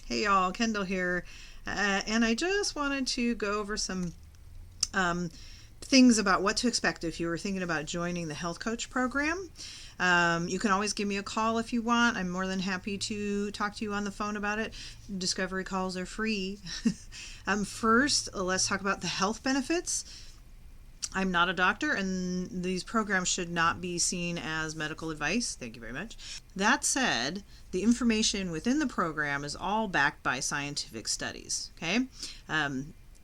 Hey y'all, Kendall here, and I just wanted to go over some um, things about what to expect if you were thinking about joining the health coach program. You can always give me a call if you want. I'm more than happy to talk to you on the phone about it. Discovery calls are free. First, let's talk about the health benefits. I'm not a doctor, and these programs should not be seen as medical advice. Thank you very much. That said, the information within the program is all backed by scientific studies. Okay,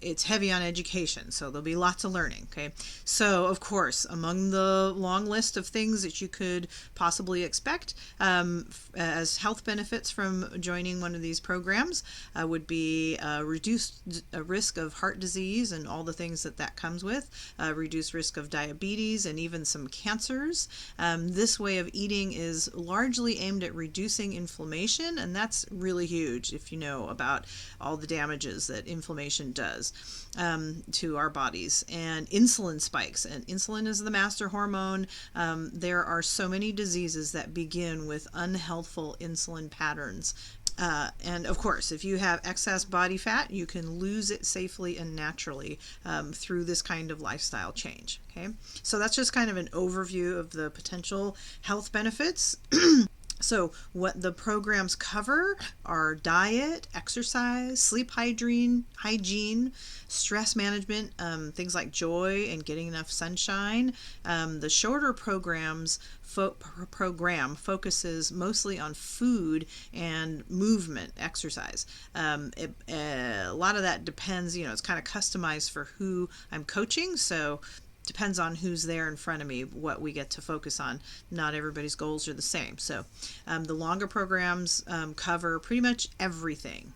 it's heavy on education, so there'll be lots of learning. Okay, so of course, among the long list of things that you could possibly expect as health benefits from joining one of these programs would be reduced risk of heart disease and all the things that comes with, reduced risk of diabetes and even some cancers. This way of eating is largely aimed at reducing inflammation, and that's really huge if you know about all the damages that inflammation does to our bodies. And insulin spikes, and insulin is the master hormone. There are so many diseases that begin with unhealthful insulin patterns. And of course, if you have excess body fat, you can lose it safely and naturally through this kind of lifestyle change. Okay, so that's just kind of an overview of the potential health benefits. So what the programs cover are diet, exercise, sleep hygiene, stress management, things like joy and getting enough sunshine. The shorter program focuses mostly on food and movement, exercise. A lot of that depends, it's kind of customized for who I'm coaching, so depends on who's there in front of me, what we get to focus on. Not everybody's goals are the same. So the longer programs cover pretty much everything.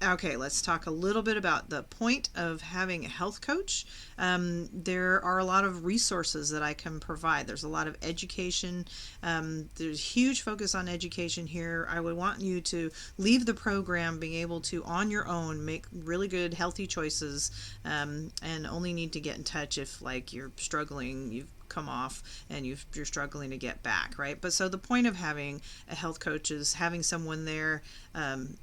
Okay, let's talk a little bit about the point of having a health coach. There are a lot of resources that I can provide. There's a lot of education. There's huge focus on education here. I would want you to leave the program being able to, on your own, make really good, healthy choices, and only need to get in touch if, like, you're struggling, you've come off and you're struggling to get back, right? But so the point of having a health coach is having someone there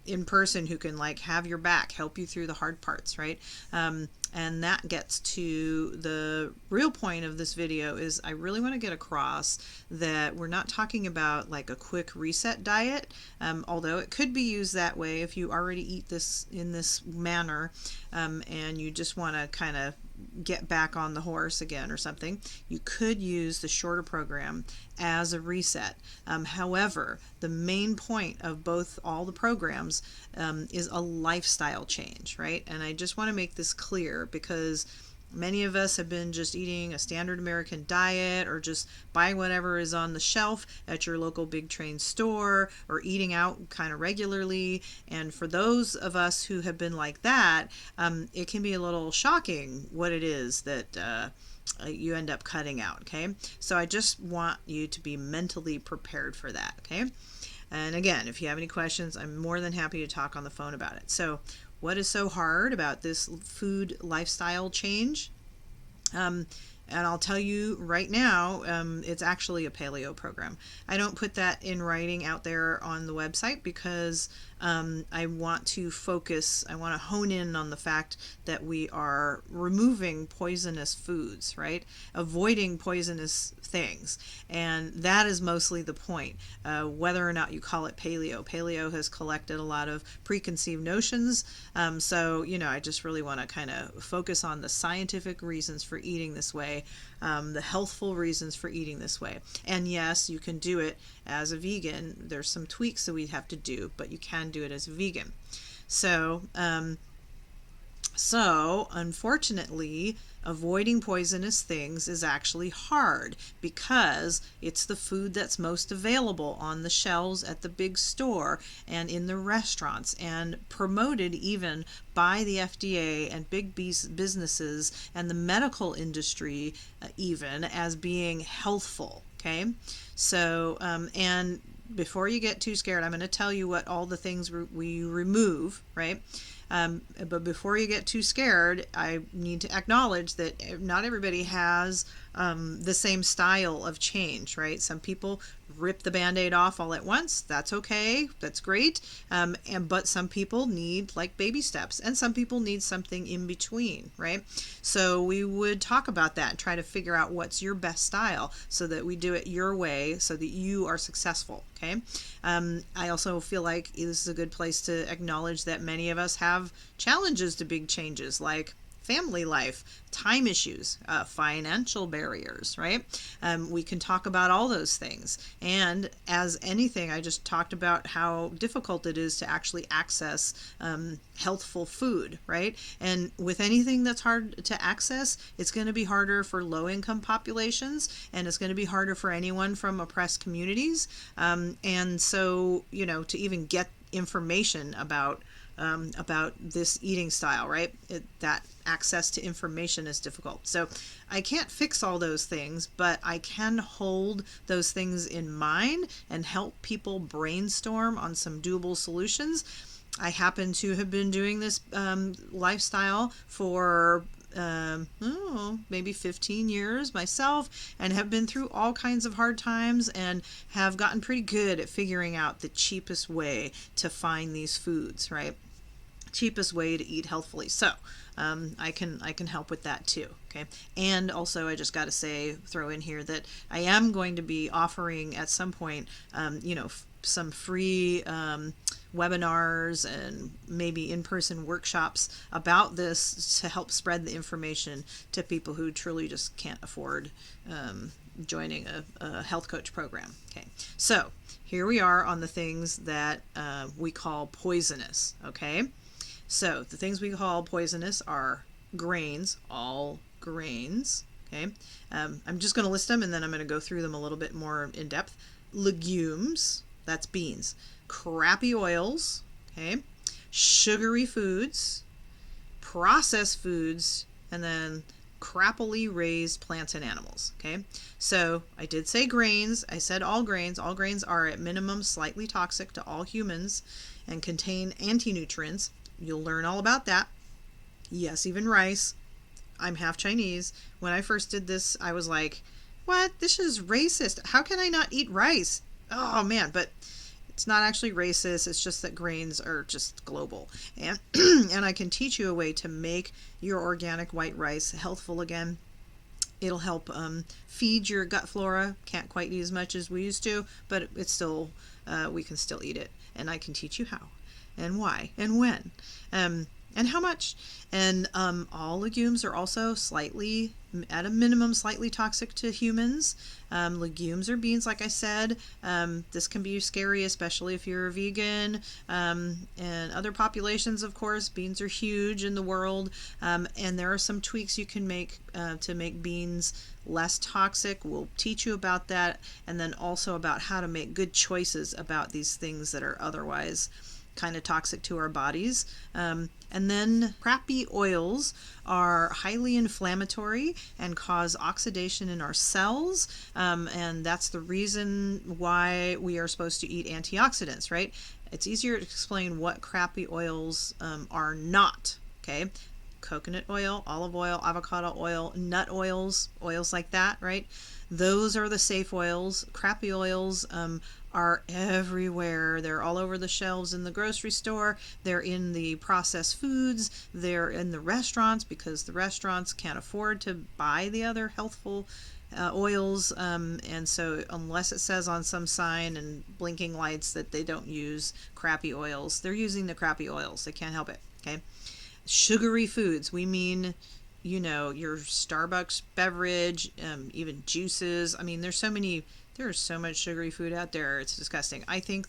in person who can, like, have your back, help you through the hard parts, right? And that gets to the real point of this video. Is I really want to get across that we're not talking about like a quick reset diet, although it could be used that way if you already eat this in this manner, and you just want to kind of get back on the horse again or something. You could use the shorter program as a reset. However, the main point of all the programs is a lifestyle change, right? And I just want to make this clear because many of us have been just eating a standard American diet or just buying whatever is on the shelf at your local big chain store or eating out kind of regularly. And for those of us who have been like that, it can be a little shocking what it is that you end up cutting out. Okay, so I just want you to be mentally prepared for that. Okay, and again, if you have any questions, I'm more than happy to talk on the phone about it. So what is so hard about this food lifestyle change? And I'll tell you right now, it's actually a paleo program. I don't put that in writing out there on the website because I want to focus, I want to hone in on the fact that we are removing poisonous foods, right? Avoiding poisonous things. And that is mostly the point. Whether or not you call it paleo. Paleo has collected a lot of preconceived notions. So, I just really want to kind of focus on the scientific reasons for eating this way, the healthful reasons for eating this way. And yes, you can do it as a vegan. There's some tweaks that we have to do, but you can do it as a vegan. So unfortunately, avoiding poisonous things is actually hard because it's the food that's most available on the shelves at the big store and in the restaurants and promoted even by the FDA and big businesses and the medical industry even as being healthful. Okay, so and before you get too scared, I'm going to tell you what all the things we remove, right? But before you get too scared, I need to acknowledge that not everybody has the same style of change, right? Some people rip the Band-Aid off all at once. That's okay. That's great. But some people need like baby steps, and some people need something in between, right? So we would talk about that and try to figure out what's your best style so that we do it your way so that you are successful, okay? I also feel like this is a good place to acknowledge that many of us have challenges to big changes, like family life, time issues, financial barriers, right? We can talk about all those things. And as anything, I just talked about how difficult it is to actually access healthful food, right? And with anything that's hard to access, it's going to be harder for low-income populations, and it's going to be harder for anyone from oppressed communities. And so, to even get information about this eating style, right? That access to information is difficult. So I can't fix all those things, but I can hold those things in mind and help people brainstorm on some doable solutions. I happen to have been doing this lifestyle for maybe 15 years myself, and have been through all kinds of hard times and have gotten pretty good at figuring out the cheapest way to find these foods, right? Cheapest way to eat healthfully. So I can help with that too. Okay. And also, I just got to throw in here that I am going to be offering at some point, some free webinars and maybe in-person workshops about this to help spread the information to people who truly just can't afford joining a health coach program. Okay. So here we are on the things that we call poisonous. Okay. So the things we call poisonous are grains, all grains. Okay. I'm just going to list them, and then I'm going to go through them a little bit more in depth. Legumes, that's beans. Crappy oils, okay. Sugary foods, processed foods, and then crappily raised plants and animals, okay. So I did say grains. I said all grains. All grains are at minimum slightly toxic to all humans and contain anti-nutrients. You'll learn all about that. Yes, even rice. I'm half Chinese. When I first did this, I was like, what? This is racist. How can I not eat rice? Oh, man. But it's not actually racist. It's just that grains are just global. And, and I can teach you a way to make your organic white rice healthful again. It'll help feed your gut flora. Can't quite eat as much as we used to, but it's still, we can still eat it. And I can teach you how, and why, and when, and how much. And all legumes are also slightly, at a minimum, slightly toxic to humans. Legumes or beans, like I said. This can be scary, especially if you're a vegan. And other populations, of course, beans are huge in the world. And there are some tweaks you can make to make beans less toxic. We'll teach you about that, and then also about how to make good choices about these things that are otherwise kind of toxic to our bodies. And then crappy oils are highly inflammatory and cause oxidation in our cells. And that's the reason why we are supposed to eat antioxidants, right? It's easier to explain what crappy oils are not, okay? Coconut oil, olive oil, avocado oil, nut oils, oils like that, right? Those are the safe oils. Crappy oils are everywhere. They're all over the shelves in the grocery store. They're in the processed foods. They're in the restaurants because the restaurants can't afford to buy the other healthful oils. And so unless it says on some sign and blinking lights that they don't use crappy oils, they're using the crappy oils. They can't help it, okay? Sugary foods, we mean, your Starbucks beverage, even juices. I mean, there's so much sugary food out there. It's disgusting. I think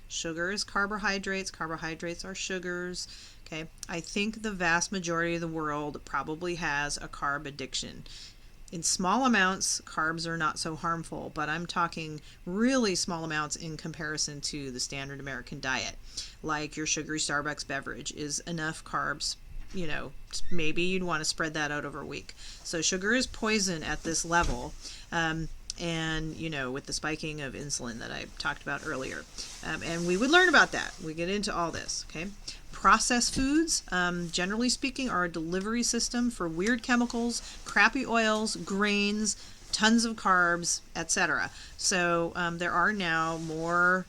sugar is carbohydrates. Carbohydrates are sugars. Okay. I think the vast majority of the world probably has a carb addiction. In small amounts, carbs are not so harmful, but I'm talking really small amounts in comparison to the standard American diet. Like your sugary Starbucks beverage is enough carbs. Maybe you'd want to spread that out over a week. So sugar is poison at this level. and with the spiking of insulin that I talked about earlier. And we would learn about that. We get into all this, okay? Processed foods, generally speaking, are a delivery system for weird chemicals, crappy oils, grains, tons of carbs, etc. So there are now more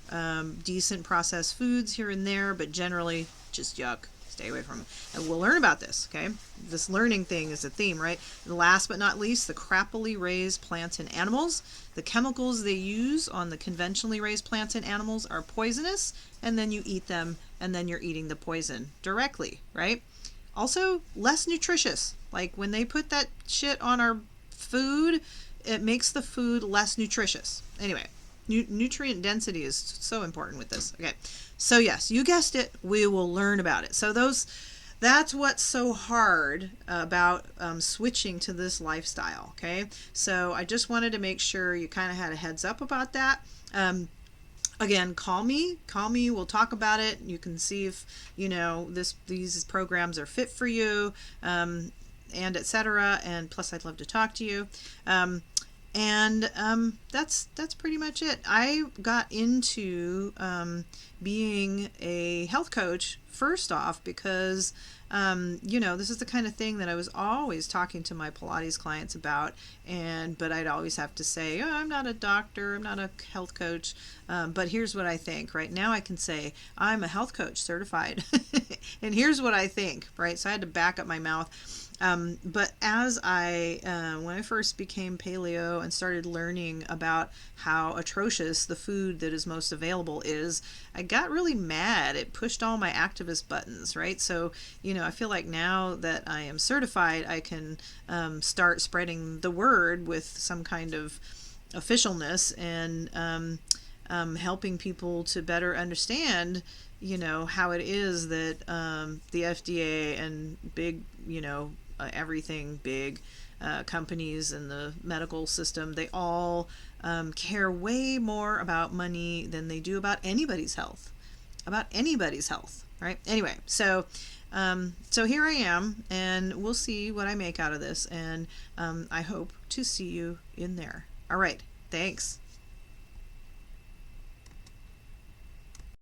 decent processed foods here and there, but generally just yuck. Stay away from it. And we'll learn about this, okay? This learning thing is a theme, right? And last but not least, the crappily raised plants and animals. The chemicals they use on the conventionally raised plants and animals are poisonous, and then you eat them, and then you're eating the poison directly, right? Also, less nutritious. Like when they put that shit on our food, it makes the food less nutritious. Anyway, nutrient density is so important with this. Okay, so yes, you guessed it, we will learn about it. So that's what's so hard about switching to this lifestyle. Okay, so I just wanted to make sure you kind of had a heads up about that. Again, call me, we'll talk about it. You can see if these programs are fit for you, and etc. And plus I'd love to talk to you. And that's pretty much it. I got into being a health coach first off because this is the kind of thing that I was always talking to my Pilates clients about, but I'd always have to say, oh, I'm not a doctor, I'm not a health coach, but here's what I think. Right now I can say I'm a health coach certified, and here's what I think, right? So I had to back up my mouth. But as when I first became paleo and started learning about how atrocious the food that is most available is, I got really mad. It pushed all my activist buttons, right? So, I feel like now that I am certified, I can start spreading the word with some kind of officialness and helping people to better understand how it is that the FDA and big, everything big companies in the medical system, they all care way more about money than they do about anybody's health. Right? Anyway, so here I am, and we'll see what I make out of this, and I hope to see you in there. All right, thanks.